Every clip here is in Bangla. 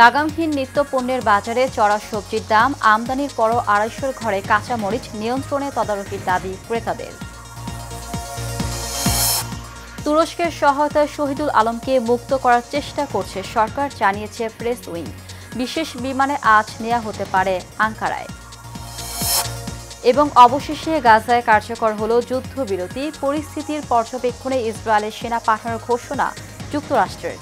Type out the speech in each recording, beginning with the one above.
লাগামহীন নিত্যপণ্যের বাজারে চড়া সবজির দাম, আমদানির পরও ২৫০ ঘরে কাঁচামরিচ নিয়ন্ত্রণে তদারকির দাবি ক্রেতাদের। তুরস্কের সহায়তায় শহীদুল আলমকে মুক্ত করার চেষ্টা করছে সরকার, জানিয়েছে প্রেস উইং। বিশেষ বিমানে আজ নেওয়া হতে পারে আঙ্কারায়। এবং অবশেষে গাজায় কার্যকর হল যুদ্ধবিরতি, পরিস্থিতির পর্যবেক্ষণে ইসরায়েলের সেনা পাঠানোর ঘোষণা যুক্তরাষ্ট্রের।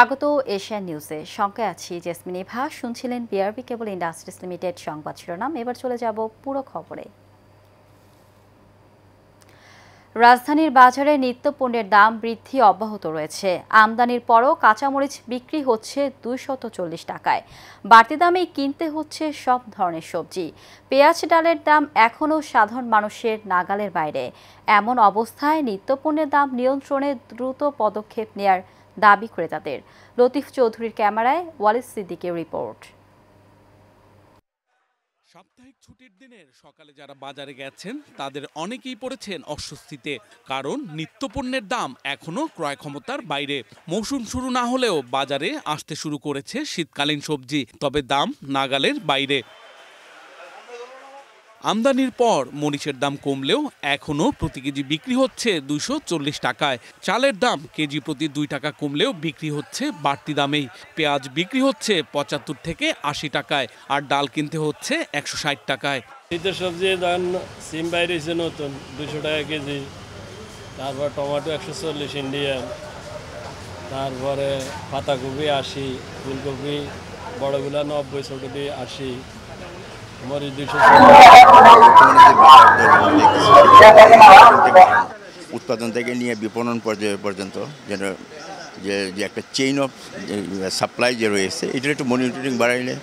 স্বাগত এশিয়ান নিউজে, সংখ্যায় আছি জেসমিন ইভা। শুনছিলেন বিআরবি কেবল ইন্ডাস্ট্রিজ লিমিটেড সংবাদ শিরোনাম। এবার চলে যাব পুরো খবরে। রাজধানীর বাজারে নিত্যপণ্যের দাম বৃদ্ধি অব্যাহত রয়েছে। আমদানির পরও কাঁচামরিচ বিক্রি হচ্ছে ২৪০ টাকায়। বাড়তি দামেই কিনতে হচ্ছে সব ধরনের সবজি। পেঁয়াজ ডালের দাম এখনও সাধারণ মানুষের নাগালের বাইরে। এমন অবস্থায় নিত্যপণ্যের দাম নিয়ন্ত্রণে দ্রুত পদক্ষেপ নেয়ার দাবি ক্রেতাদের। লতিফ চৌধুরীর ক্যামেরায় ওয়ালিদ সিদ্দিকের রিপোর্ট। সাপ্তাহিক ছুটির দিনের সকালে যারা বাজারে গেছেন তাদের অনেকেই পড়েছেন অস্বস্তিতে, কারণ নিত্যপণ্যের দাম এখনো ক্রয় ক্ষমতার বাইরে। মৌসুম শুরু না হলেও বাজারে আসতে শুরু করেছে শীতকালীন সবজি, তবে দাম নাগালের বাইরে। আমদানির পর মরিচের দাম কমলেও এখনও প্রতি কেজি বিক্রি হচ্ছে ২৪০ টাকায়। চালের দাম কেজি প্রতি ২ টাকা কমলেও বিক্রি হচ্ছে বাড়তি দামেই। পেঁয়াজ বিক্রি হচ্ছে ৭৫ থেকে ৮০ টাকায়, আর ডাল কিনতে হচ্ছে ১৬০ টাকায়। শীতের সবজি দাম সিম বাইরে হয়েছে নতুন ২০০ টাকা কেজি, তারপর টমেটো ১৪০ ইন্ডিয়ান, তারপরে পাতাকপি ৮০, ফুলকপি বড়গুলা ৯০, ছোটটি ৮০, মরিচ ২০০। উৎপাদন থেকে নিয়ে বিপণন পর্যায় পর্যন্ত যেন যে একটা চেইন অফ সাপ্লাই যে রয়েছে, এটার একটু মনিটরিং বাড়াইলে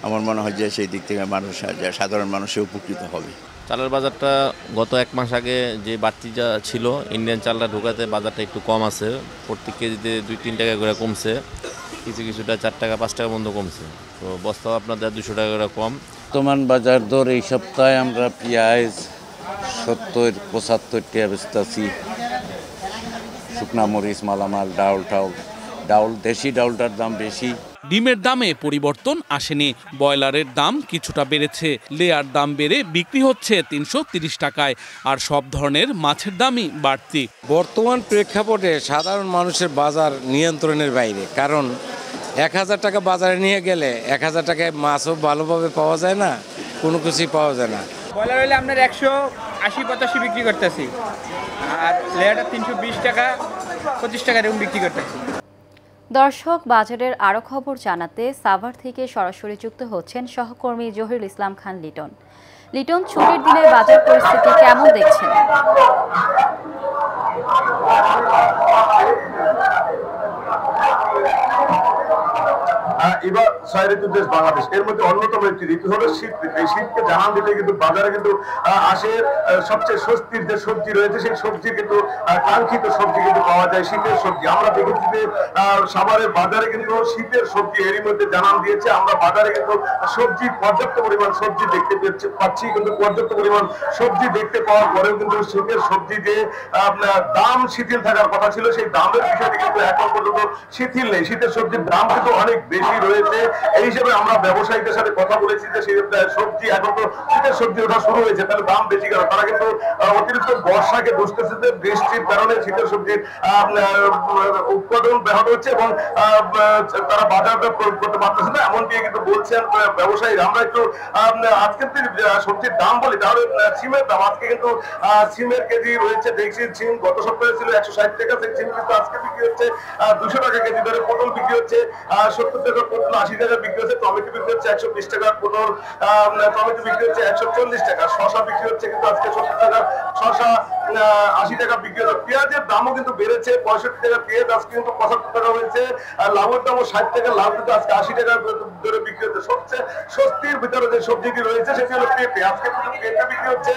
আমার মনে হয় যে সেই দিক থেকে মানুষ, সাধারণ মানুষে উপকৃত হবে। চালের বাজারটা গত ১ মাস আগে যে বাড়তি যা ছিল, ইন্ডিয়ান চালটা ঢোকাতে বাজারটা একটু কম আছে। প্রত্যেক কেজিতে ২-৩ টাকা করে কমছে, কিছুটা ৪ টাকা ৫ টাকা বন্ধ কমছে। তো বস্তাও আপনাদের ২০০ টাকা করে কম। বর্তমান বাজার দর এই সপ্তাহে আমরা পেঁয়াজ ৭০-৭৫ টাকা বেচতেছি। শুকনা মরিচ, মালামাল, ডাউল দেশি ডাউলটার দাম বেশি। ডিমের দামে পরিবর্তন আসেনি, ব্রয়লারের দাম কিছুটা বেড়েছে। লেয়ার দাম বেড়ে বিক্রি হচ্ছে ৩৩০ টাকায়, আর সব ধরনের মাছের দামই বাড়তি। বর্তমান প্রেক্ষাপটে সাধারণ মানুষের বাজার নিয়ন্ত্রণের বাইরে, কারণ ১,০০০ টাকা বাজারে নিয়ে গেলে ১,০০০ টাকায় মাছও ভালোভাবে পাওয়া যায় না, কোনো কিছুই পাওয়া যায় না। ব্রয়লার হলে আপনার ১৮০-৮৫ বিক্রি করতেছি, আর লেয়ারটা ৩২০ টাকা ২৫ টাকা এরকম বিক্রি করতেছি। দর্শক, বাজারের আরও খবর জানাতে সাভার থেকে সরাসরি যুক্ত হচ্ছেন সহকর্মী জহিরুল ইসলাম খান লিটন। লিটন, ছুটির দিনে বাজার পরিস্থিতি কেমন দেখছেন? এবার ৬ ঋতুর দেশ বাংলাদেশ, এর মধ্যে অন্যতম একটি ঋতু হলো শীত ঋতু। এই শীতকে জানান দিলে কিন্তু বাজারে কিন্তু আসে সবচেয়ে স্বস্তির যে সবজি রয়েছে, সেই সবজি কিন্তু কাঙ্ক্ষিত সবজি কিন্তু পাওয়া যায়, শীতের সবজি। আমরা দেখেছি যে সাভারের বাজারে কিন্তু শীতের সবজি এরই মধ্যে জানান দিয়েছে। আমরা বাজারে কিন্তু সবজি পর্যাপ্ত পরিমাণ সবজি দেখতে পাচ্ছি, কিন্তু পর্যাপ্ত পরিমাণ সবজি দেখতে পাওয়ার পরেও কিন্তু শীতের সবজি যে দাম শিথিল থাকার কথা ছিল, সেই দামের বিষয়টি কিন্তু এখন পর্যন্ত শিথিল নেই। শীতের সবজির দাম কিন্তু অনেক বেশি রয়েছে। এই হিসেবে আমরা ব্যবসায়ীদের সাথে কথা বলেছি যে সেই সবজি এখন তো শীতের সবজি ওঠা শুরু হয়েছে, তাহলে দাম বেশি কেন? তারা কিন্তু অতিরিক্ত বর্ষাকে দুষতেছে যে বৃষ্টির কারণে শীতের সবজির উৎপাদন ব্যাহত হচ্ছে এবং তারা বাজারটা করতে পারতেছে না, এমনকি কিন্তু বলছেন ব্যবসায়ীরা। আমরা একটু আজকের সবজির দাম বলি, তাহলে সিমের দাম আজকে কিন্তু সিমের কেজি রয়েছে, দেখছি সিম গত সপ্তাহে ছিল ১৬০ টাকা, সেই সিম কিন্তু আজকে বিক্রি হচ্ছে ২০০ টাকা কেজি ধরে। পটল বিক্রি হচ্ছে ৭০ টাকা, পটল ৮০ টাকা বিক্রি হচ্ছে। টমেটো বিক্রি হচ্ছে ১২০ টাকা, পটল টমেটো বিক্রি হচ্ছে ১৪০ টাকা। শশা বিক্রি হচ্ছে কিন্তু আজকে ৭০ টাকা শশা 80 টাকা বিক্রি হচ্ছে। পেঁয়াজের দামও কিন্তু বেড়েছে, 65 টাকা পেঁয়াজ আজকে কিন্তু 75 টাকা হয়েছে, আর লাউয়ের দামও 60 টাকা, লাউ কিন্তু আজকে 80 টাকা দরে বিক্রি হচ্ছে। সবচেয়ে স্বস্তির ভিতরে যে সবজিটি রয়েছে সেটি হলো পেঁপে। আজকে পেঁপে বিক্রি হচ্ছে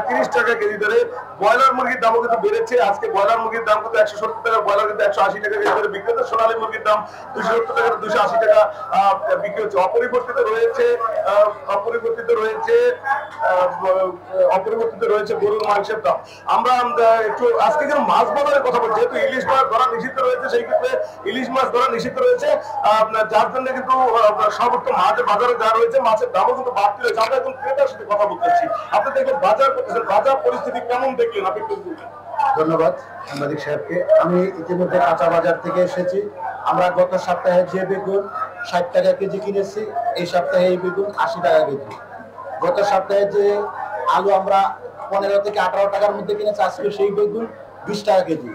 30 টাকা কেজি দরে। ব্রয়লার মুরগির দামও কিন্তু বেড়েছে, আজকে ব্রয়লার মুরগির দাম কিন্তু 170 টাকা, ব্রয়লার কিন্তু 180 টাকা কেজি দরে বিক্রি হচ্ছে। সোনালী মুরগির দাম 270 টাকা 280 টাকা বিক্রি হচ্ছে। অপরিবর্তিত রয়েছে গরুর মাংসের দাম। আমরা একটু আজকে যেন মাছ বাজারের কথা বলছি, যেহেতু ইলিশ মাছ ধরা নিষিদ্ধ রয়েছে, সেই ক্ষেত্রে ইলিশ মাছ ধরা নিষিদ্ধ রয়েছে, যার জন্য কিন্তু সর্বোচ্চ মাছের বাজারে যা রয়েছে মাছের দামও কিন্তু বাড়তি রয়েছে। আমরা এখন ক্রেতার সাথে কথা বলতেছি, আপনি দেখবেন বাজার করতেছেন, বাজার পরিস্থিতি কেমন দেখলেন আপনি একটু বলবেন? ধন্যবাদ সাংবাদিক সাহেবকে। আমি ইতিমধ্যে কাঁচা বাজার থেকে এসেছি। আমরা গত সপ্তাহে যে বেগুন 60 টাকা কেজি কিনেছি, এই সপ্তাহে এই বেগুন 80 টাকা কেজি। গত সপ্তাহে যে আলু আমরা 15 থেকে 18 টাকার মধ্যে কিনেছি, আজকে সেই বেগুন 20 টাকা কেজি।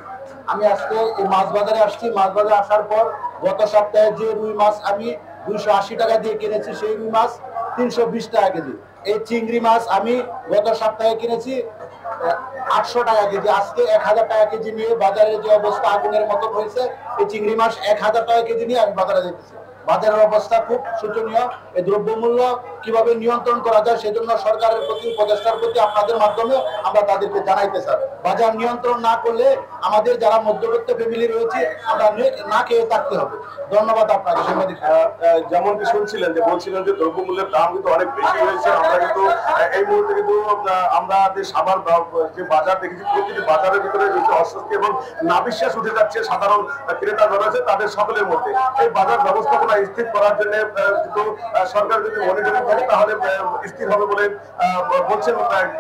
আমি আজকে এই মাছ বাজারে আসছি, মাছ বাজারে আসার পর গত সপ্তাহে যে রুই মাছ আমি 280 টাকা দিয়ে কিনেছি, সেই রুই মাছ 320 টাকা কেজি। এই চিংড়ি মাছ আমি গত সপ্তাহে কিনেছি 800 টাকা কেজি। আজকে 1000 টাকা কেজি নিয়ে বাজারে যে অবস্থা আগুনের মতো হয়েছে, এই চিংড়ি মাছ 1000 টাকা কেজি নিয়ে আমি বাজারে যেতেছি। বাজারের অবস্থা খুব শোচনীয়। এই দ্রব্যমূল্য কিভাবে নিয়ন্ত্রণ করা যায় সেজন্য সরকারের প্রতি, উপদেষ্টার প্রতি আপনাদের মাধ্যমে আমরা তাদেরকে জানাইতে চাই। বাজার নিয়ন্ত্রণ না করলে আমাদের যারা মধ্যবিত্ত ফ্যামিলি রয়েছে আমরা না খেয়ে থাকতে হবে। ধন্যবাদ আপনাকে সাংবাদিক। যেমনটি শুনছিলেন যে বলছিলেন যে দ্রব্যমূল্যের দাম কিন্তু অনেক বেশি হয়েছে। আমরা কিন্তু এই মুহূর্তে কিন্তু আমরা যে সাভার যে বাজার দেখেছি, প্রতিটি বাজারের ভিতরে রয়েছে অস্বস্তি এবং নাবিশ্বাস উঠে যাচ্ছে সাধারণ ক্রেতা যারা আছে তাদের সকলের মধ্যে। এই বাজার ব্যবস্থাপনা স্থির করার জন্য কিন্তু সরকার যদি মনিটরিং করে তাহলে স্থির হবে বলে বলছেন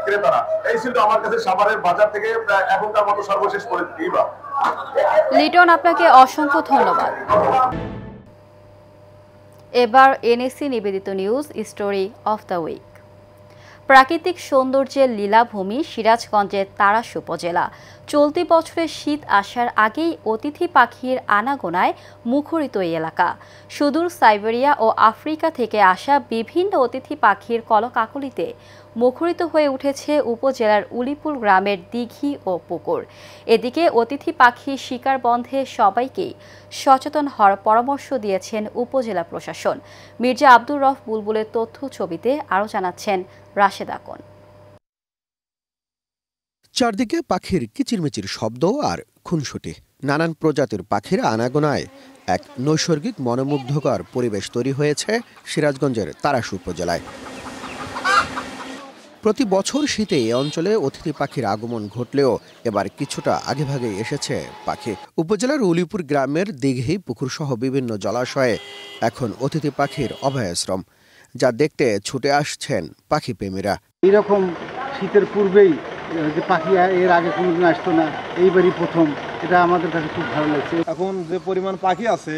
ক্রেতারা। এই ছিল আমার কাছে সাভারের বাজার থেকে এখনকার মতো সর্বশেষ পরিস্থিতি। লিটন, আপনাকে অসংখ্য ধন্যবাদ। এবার এনএসসি নিবেদিত news story of the week. প্রাকৃতিক সৌন্দর্যের লীলাভূমি সিরাজগঞ্জের তাড়াশ উপজেলা। চলতি বছরের শীত আসার আগেই অতিথি পাখির আনাগোনায় মুখরিত এই এলাকা। সুদূর সাইবেরিয়া ও আফ্রিকা থেকে আসা বিভিন্ন অতিথি পাখির কলকাকলিতে মুখরিত হয়ে উঠেছে উপজেলার উলিপুর গ্রামের দিঘি ও পুকুর। এদিকে অতিথি পাখি শিকার বন্ধে সবাইকেই সচেতন হওয়ার পরামর্শ দিয়েছেন উপজেলা প্রশাসন। মির্জা আব্দুর রফ বুলবুলের তথ্য ছবিতে আরও জানাচ্ছেন রাশেদ আকন। চারদিকে পাখির কিচিরমিচির শব্দ আর খুনসুটি। নানান প্রজাতির পাখির আনাগোনায় এক নৈসর্গিক মনোমুগ্ধকর পরিবেশ তৈরি হয়েছে সিরাজগঞ্জের তাড়াশ উপজেলায়। প্রতি বছর শীতে এ অঞ্চলে অতিথি পাখির আগমন ঘটলেও এবার কিছুটা আগেভাগেই এসেছে পাখি। উপজেলার উলিপুর গ্রামের দিঘি, পুকুরসহ বিভিন্ন জলাশয়ে এখন অতিথি পাখির অভয়াশ্রম, যা দেখতে ছুটে আসছেন পাখি প্রেমীরা। এইরকম শীতের পূর্বেই যে পাখি এর আগে কোনোদিন আসতো না, এইবারই প্রথম। এটা আমাদের কাছে খুব ভালো লাগছে। এখন যে পরিমাণ পাখি আছে,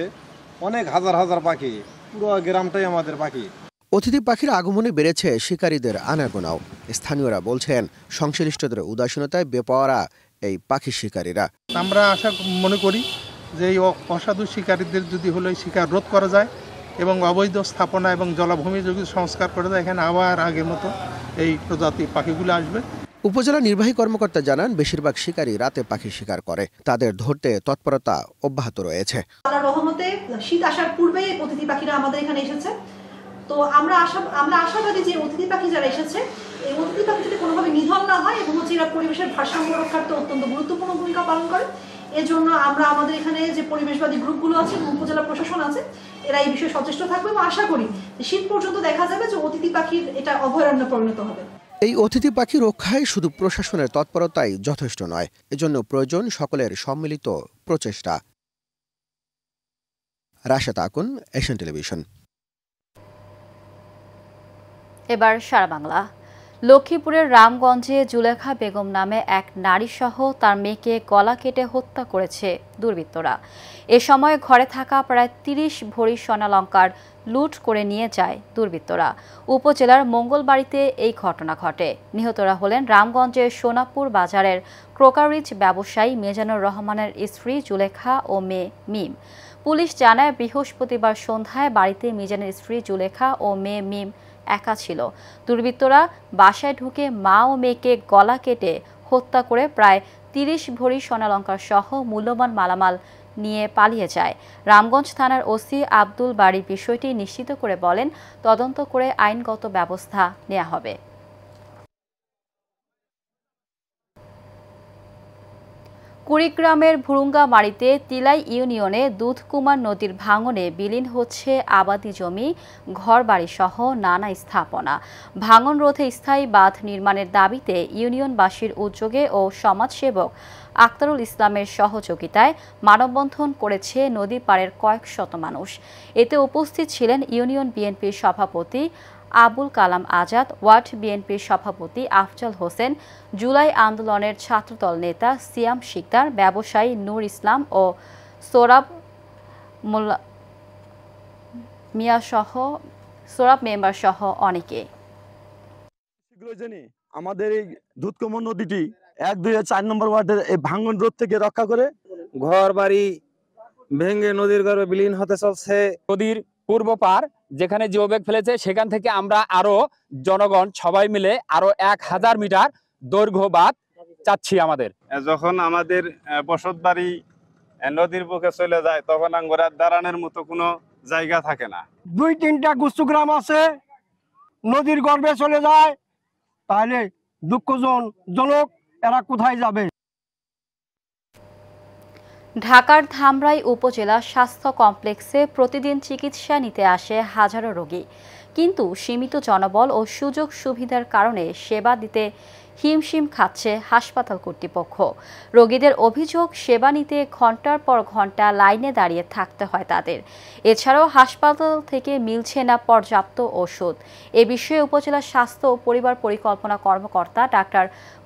অনেক হাজার হাজার পাখি, পুরো গ্রামটাই আমাদের পাখি। অতিথি পাখির আগমনে বেড়েছে শিকারীদের আনাগোনাও। স্থানীয়রা বলছেন সংশ্লিষ্টদের উদাসীনতায় বেপাওয়ারা এই পাখি শিকারীরা। আমরা আশা মনে করি যে এই অসাধু শিকারীদের যদি হলো শিকার রোধ করা যায় এবং অবৈধ স্থাপনা এবং জলাভূমি যদি সংস্কার করা যায়, এখানে আবার আগের মতো এই প্রজাতি পাখিগুলো আসবে। উপজেলা নির্বাহী কর্মকর্তা জানান, বেশিরভাগ শিকারী রাতে পাখি শিকার করে, তাদের ধরতে তৎপরতা অব্যাহত রয়েছে। আল্লাহর রহমতে শীত আসার পূর্বেই অতিথি পাখিরা আমাদের এখানে এসেছে। তো আমরা আশাবাদী যে অতিথি পাখি যারা এসেছে, এই অতিথি পাখি যদি কোনোভাবে নিধন না হয় এবং এরা পরিবেশের ভারসাম্য রক্ষার্থে অত্যন্ত গুরুত্বপূর্ণ ভূমিকা পালন করে। এজন্য আমরা আমাদের এখানে যে পরিবেশবাদী গ্রুপগুলো আছে, উপজেলা প্রশাসন আছে, এরা এই বিষয়ে সচেষ্ট থাকবে এবং আশা করি শীত পর্যন্ত দেখা যাবে যে অতিথি পাখির এটা অভয়ারণ্যে পরিণত হবে। এই অতিথি পাখি রক্ষায় শুধু প্রশাসনের তৎপরতাই যথেষ্ট নয়, এজন্য প্রয়োজন সকলের সম্মিলিত প্রচেষ্টা। Rashed Akun, Asian television. এবার সারা বাংলা। লক্ষ্মীপুরের রামগঞ্জে জুলেখা বেগম নামে এক নারীসহ তার মেয়েকে গলা কেটে হত্যা করেছে দুর্বৃত্তরা। এ সময় ঘরে থাকা প্রায় 30 ভরি স্বর্ণালংকার লুট করে নিয়ে যায় দুর্বৃত্তরা। উপজেলার মঙ্গলবাড়িতে এই ঘটনা ঘটে। নিহতরা হলেন রামগঞ্জের সোনাপুর বাজারের ক্রোকারিজ ব্যবসায়ী মেজানুর রহমানের স্ত্রী জুলেখা ও মেয়ে মিম। পুলিশ জানায়, বৃহস্পতিবার সন্ধ্যায় বাড়িতে মিজানের স্ত্রী জুলেখা ও মেয়ে মিম একা ছিল। দুর্বৃত্তরা বাসায় ঢুকে মা ও মেয়েকে গলা কেটে হত্যা করে প্রায় ৩০ ভরি সোনালংকার সহ মূল্যবান মালামাল নিয়ে পালিয়ে যায়। রামগঞ্জ থানার ওসি আব্দুল বারী বিষয়টি নিশ্চিত করে বলেন, তদন্ত করে আইনগত ব্যবস্থা নেওয়া হবে। কুড়িগ্রামের ভুরুঙ্গামারীতে তিলাই ইউনিয়নে দুধকুমার নদীর ভাঙনে বিলীন হচ্ছে আবাদি জমি, ঘরবাড়ি সহ নানা স্থাপনা। ভাঙন রোধে স্থায়ী বাঁধ নির্মাণের দাবিতে ইউনিয়নবাসীর উদ্যোগে ও সমাজসেবক আক্তারুল ইসলামের সহযোগিতায় মানববন্ধন করেছে নদীর পাড়ের কয়েক শত মানুষ। এতে উপস্থিত ছিলেন ইউনিয়ন বিএনপির সভাপতি আবুল কালাম আজাদ, ওয়ার্ড বিএনপির সভাপতি আফজাল হোসেন, জুলাই আন্দোলনের ছাত্রদল নেতা সিয়াম শিকদার, ব্যবসায়ী নূর ইসলাম ও সোরাব মেম্বার সহ অনেকে। আমাদের এই দুধকুমার নদীটি ১, ২, ৪ নম্বর ওয়ার্ডের এই ভাঙন রোধ থেকে রক্ষা করে ঘর বাড়ি ভেঙে নদীর গর্ভে বিলীন হতে চলছে। নদীর পূর্ব পার যেখানে জিওব্যাগ ফেলেছে সেখান থেকে আমরা আরো জনগণ সবাই মিলে আরো ১,০০০ মিটার দৈর্ঘ্য বাঁধ চাচ্ছি। আমাদের যখন আমাদের বসত বাড়ি নদীর বুকে চলে যায় তখন আমরা দাঁড়ানোর মতো কোনো জায়গা থাকে না। ২-৩টা গুচ্ছ গ্রাম আছে নদীর গর্ভে চলে যায়, তাহলে দুঃখজনক এরা কোথায় যাবে? ঢাকার ধামরাই উপজেলা স্বাস্থ্য কমপ্লেক্সে প্রতিদিন চিকিৎসা নিতে আসে হাজারো রোগী, কিন্তু সীমিত জনবল ও সুযোগ সুবিধার কারণে সেবা দিতে হিমশিম খাচ্ছে হাসপাতাল কর্তৃপক্ষ। রোগীদের অভিযোগ, সেবা নিতে ঘন্টার পর ঘন্টা লাইনে দাঁড়িয়ে থাকতে হয় তাদের। এছাড়াও হাসপাতাল থেকে মিলছে না পর্যাপ্ত ওষুধ। এ বিষয়ে উপজেলা স্বাস্থ্য ও পরিবার পরিকল্পনা কর্মকর্তা ডাক্তার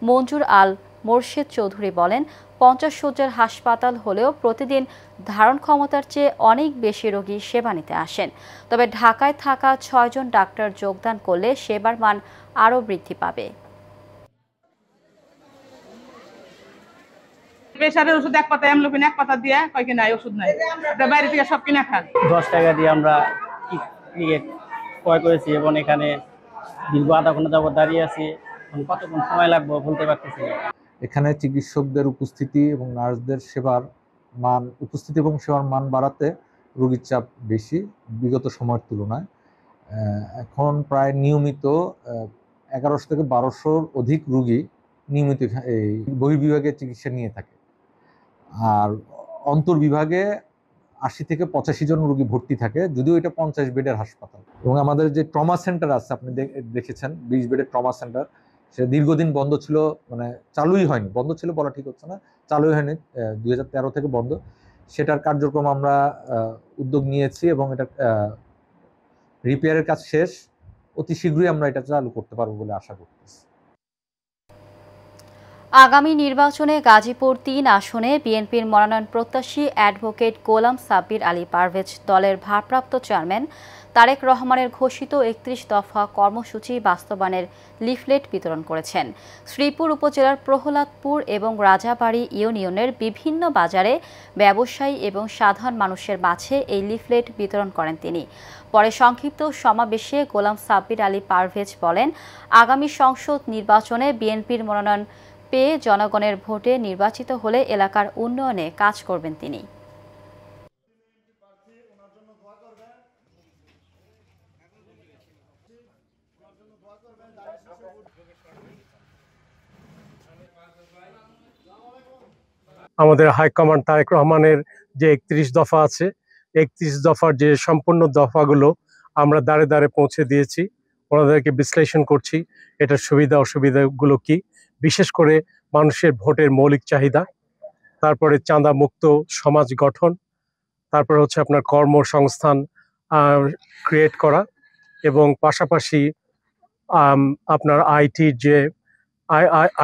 মঞ্জুর আল মোর্শেদ চৌধুরী বলেন, ৫০ শয্যার হাসপাতাল হলেও প্রতিদিন ধারণ ক্ষমতার চেয়ে অনেক বেশি রোগী সেবা নিতে আসেন। তবে ঢাকায় থাকা ৬ জন ডাক্তার যোগদান করলে সেবার মান আরও বৃদ্ধি পাবে। প্রেসারের ওষুধ ১ পাতা, অ্যামলোপিন ১ পাতা দিয়ে কয় কিনা ওষুধ নাই, বাইরে থেকে সব কিনা খান। ১০ টাকা দিয়ে আমরা ক্রয় করেছি এবং এখানে দীর্ঘ আধা ঘন্টা যাবত দাঁড়িয়ে আছি। কতক্ষণ সময় লাগবে বলতে পারতেছি না। এখানে চিকিৎসকদের উপস্থিতি এবং নার্সদের সেবার মান বাড়াতে রোগীর চাপ বেশি বিগত সময়ের তুলনায়। এখন প্রায় নিয়মিত ১১০০ থেকে ১২০০র অধিক রোগী নিয়মিত এই বহির্বিভাগে চিকিৎসা নিয়ে থাকে। আর অন্তর্বিভাগে ৮০ থেকে ৮৫ জন রোগী ভর্তি থাকে, যদিও এটা ৫০ বেডের হাসপাতাল। এবং আমাদের যে ট্রমা সেন্টার আছে, আপনি দেখেছেন ২০ বেডের ট্রমা সেন্টার, সেটা দীর্ঘদিন বন্ধ ছিল, মানে চালুই হয়নি, বন্ধ ছিল বলা ঠিক হচ্ছে না, চালুই হয়নি, ২০১৩ থেকে বন্ধ। সেটার কার্যক্রম আমরা উদ্যোগ নিয়েছি এবং এটা রিপেয়ারের কাজ শেষ, অতি শীঘ্রই আমরা এটা চালু করতে পারবো বলে আশা করতেছি। আগামী নির্বাচনে গাজীপুর ৩ আসনে বিএনপির মনোনয়ন প্রত্যাশী অ্যাডভোকেট গোলাম সাব্বির আলী পারভেজ দলের ভারপ্রাপ্ত চেয়ারম্যান তারেক রহমানের ঘোষিত ৩১ দফা কর্মসূচি বাস্তবায়নের লিফলেট বিতরণ করেছেন। শ্রীপুর উপজেলার প্রহ্লাদপুর এবং রাজাবাড়ী ইউনিয়নের বিভিন্ন বাজারে ব্যবসায়ী এবং সাধারণ মানুষের মাঝে এই লিফলেট বিতরণ করেন তিনি। পরে সংক্ষিপ্ত সমাবেশে গোলাম সাব্বির আলী পারভেজ বলেন, আগামী সংসদ নির্বাচনে বিএনপির মনোনয়ন পেয়ে জনগণের ভোটে নির্বাচিত হলে এলাকার উন্নয়নে কাজ করবেন তিনি। আমাদের হাইকমান্ড তারেক রহমানের যে ৩১ দফা আছে, ৩১ দফার যে সম্পূর্ণ দফাগুলো আমরা দাঁড়ে দাঁড়ে পৌঁছে দিয়েছি, ওনাদেরকে বিশ্লেষণ করছি এটার সুবিধা অসুবিধাগুলো কি, বিশেষ করে মানুষের ভোটের মৌলিক চাহিদা, তারপরে চাঁদা মুক্ত সমাজ গঠন, তারপরে হচ্ছে আপনার কর্মসংস্থান ক্রিয়েট করা, এবং পাশাপাশি আপনার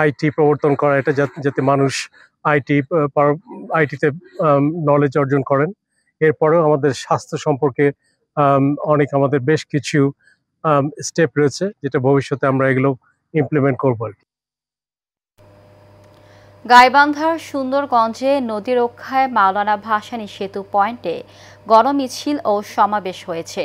আইটি প্রবর্তন করা, এটা যাতে মানুষ আইটিতে নলেজ অর্জন করেন। এরপরেও আমাদের স্বাস্থ্য সম্পর্কে আমাদের বেশ কিছু স্টেপ রয়েছে, যেটা ভবিষ্যতে আমরা এগুলো ইমপ্লিমেন্ট করবো। গাইবান্ধার সুন্দরগঞ্জে নদী রক্ষায় মাওলানা ভাসানী সেতু পয়েন্টে গণমিছিল ও সমাবেশ হয়েছে।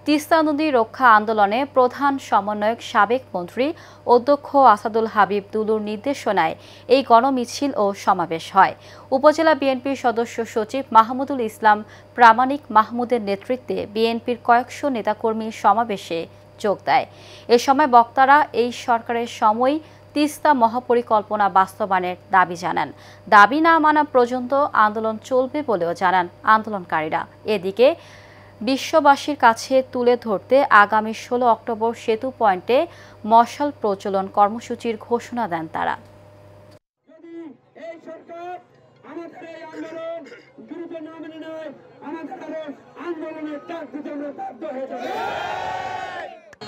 তিস্তা নদী রক্ষা আন্দোলনে প্রধান সমন্বয়ক সাবেক মন্ত্রী অধ্যক্ষ আসাদুল হাবিব দুলুর নির্দেশনায় এই গণমিছিল ও সমাবেশ হয়। উপজেলা বিএনপির সদস্য সচিব মাহমুদুল ইসলাম প্রামাণিক মাহমুদের নেতৃত্বে বিএনপির কয়েকশো নেতাকর্মী সমাবেশে যোগ দেয়। এ সময় বক্তারা এই সরকারের সময় তিস্তা মহাপরিকল্পনা বাস্তবায়নের দাবি জানান। দাবি না মানা পর্যন্ত আন্দোলন চলবে বলেও জানান আন্দোলনকারীরা। এদিকে বিশ্ববাসীর কাছে তুলে ধরতে আগামী 16 অক্টোবর সেতু পয়েন্টে মশাল প্রজ্বলন কর্মসূচির ঘোষণা দেন তারা।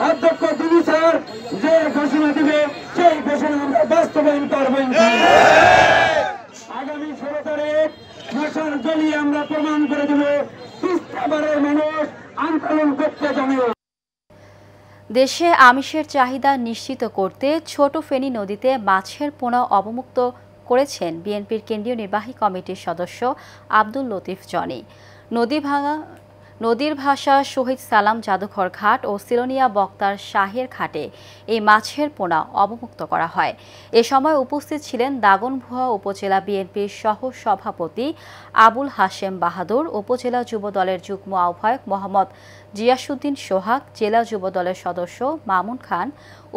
অধ্যক্ষ দিদি স্যার যে ঘোষণা দিবে সেই ঘোষণা আমরা বাস্তবায়ন করব। আগামী 16 তারিখ মশাল জ্বালিয়ে আমরা প্রমাণ করে দেব তিস্তাবারের মানুষ আন্দোলন করতে যাবে। দেশে আমিষের চাহিদা নিশ্চিত করতে ছোট ফেনী নদীতে মাছের পোনা অবমুক্ত করেছেন বিএনপির কেন্দ্রীয় নির্বাহী কমিটির সদস্য আব্দুল লতিফ জনি। নদীর ভাষা শহীদ সালাম জাদুঘর ঘাট ও সিলোনিয়া বক্তার শাহের ঘাটে এই মাছের পোনা অবমুক্ত করা হয়। এ সময় উপস্থিত ছিলেন দাগনভূঞা উপজেলা বিএনপির সহ সভাপতি আবুল হাশেম বাহাদুর, উপজেলা যুব দলের যুগ্ম আহ্বায়ক মোহাম্মদ জিয়াসুদ্দিন সোহাগ, জেলা যুব দলের সদস্য মামুন খান,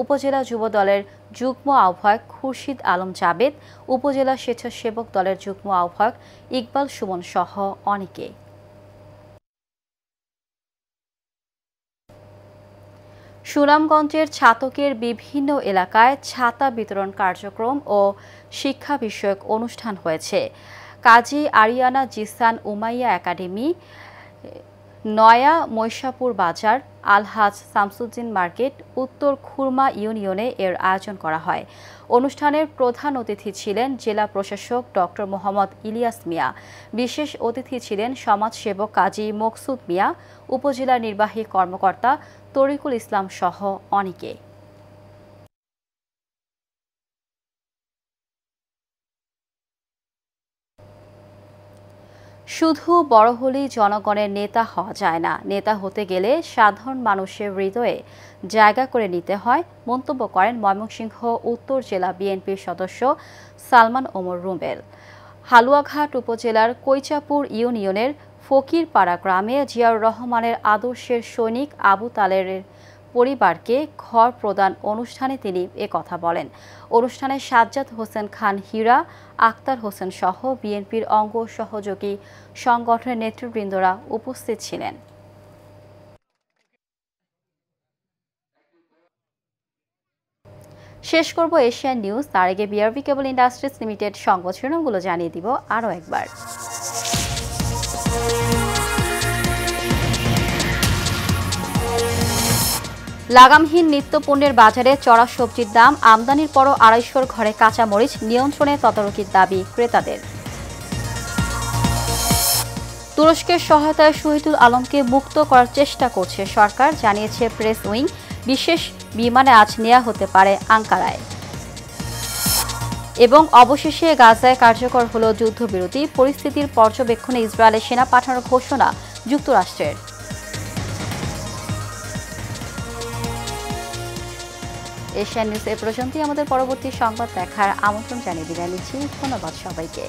উপজেলা যুব দলের যুগ্ম আহ্বায়ক খুরশিদ আলম জাবেদ, উপজেলা স্বেচ্ছাসেবক দলের যুগ্ম আহ্বায়ক ইকবাল সুমন সহ অনেকে। সুনামগঞ্জের ছাতকের বিভিন্ন এলাকায় ছাতা বিতরণ কার্যক্রম ও শিক্ষা বিষয়ক অনুষ্ঠান হয়েছে। কাজী আরিয়ানা জিসান উমাইয়া একাডেমি, নয়া মৈশাপুর বাজার, আলহাজ শামসুদ্দিন মার্কেট, উত্তর খুরমা ইউনিয়নে এর আয়োজন করা হয়। অনুষ্ঠানের প্রধান অতিথি ছিলেন জেলা প্রশাসক ডক্টর মোহাম্মদ ইলিয়াস মিয়া। বিশেষ অতিথি ছিলেন সমাজসেবক কাজী মকসুদ মিয়া, উপজেলা নির্বাহী কর্মকর্তা তরিকুল ইসলাম সহ অনেকে। শুধু বড় হলেই জনগণের নেতা হওয়া যায় না, নেতা হতে গেলে সাধারণ মানুষের হৃদয়ে জায়গা করে নিতে হয়, মন্তব্য করেন ময়মনসিংহ উত্তর জেলা বিএনপির সদস্য সালমান ওমর রুবেল। হালুয়াঘাট উপজেলার কৈচাপুর ইউনিয়নের ফকিরপাড়া গ্রামে জিয়াউর রহমানের আদর্শের সৈনিক আবু তালেরের পরিবারকে ঘর প্রদান অনুষ্ঠানে তিনি একথা বলেন। অনুষ্ঠানে সাজ্জাদ হোসেন খান হীরা, আক্তার হোসেন সহ বিএনপির অঙ্গ সহযোগী সংগঠনের নেতৃবৃন্দরা উপস্থিত ছিলেন। শেষ করব এশিয়ান নিউজ, তার আগে বিআরবি কেবল ইন্ডাস্ট্রিজ লিমিটেড সংবাদ শিরোনামগুলো জানিয়ে দিব আরও একবার। লাগামহীন নিত্যপণ্যের বাজারে চড়া সবজির দাম, আমদানির পরও 250 ঘরে কাঁচামরিচ নিয়ন্ত্রণে তদারকির দাবি ক্রেতাদের। তুরস্কের সহায়তায় শহীদুল আলমকে মুক্ত করার চেষ্টা করছে সরকার, জানিয়েছে প্রেস উইং। বিশেষ বিমানে আজ নেওয়া হতে পারে আঙ্কারায়। এবং অবশেষে গাজায় কার্যকর হল যুদ্ধবিরতি, পরিস্থিতির পর্যবেক্ষণে ইসরায়েলের সেনা পাঠানোর ঘোষণা যুক্তরাষ্ট্রের। এশিয়ান নিউজ এ পর্যন্তই। আমাদের পরবর্তী সংবাদ দেখার আমন্ত্রণ জানিয়ে বিদায় নিচ্ছি। ধন্যবাদ সবাইকে।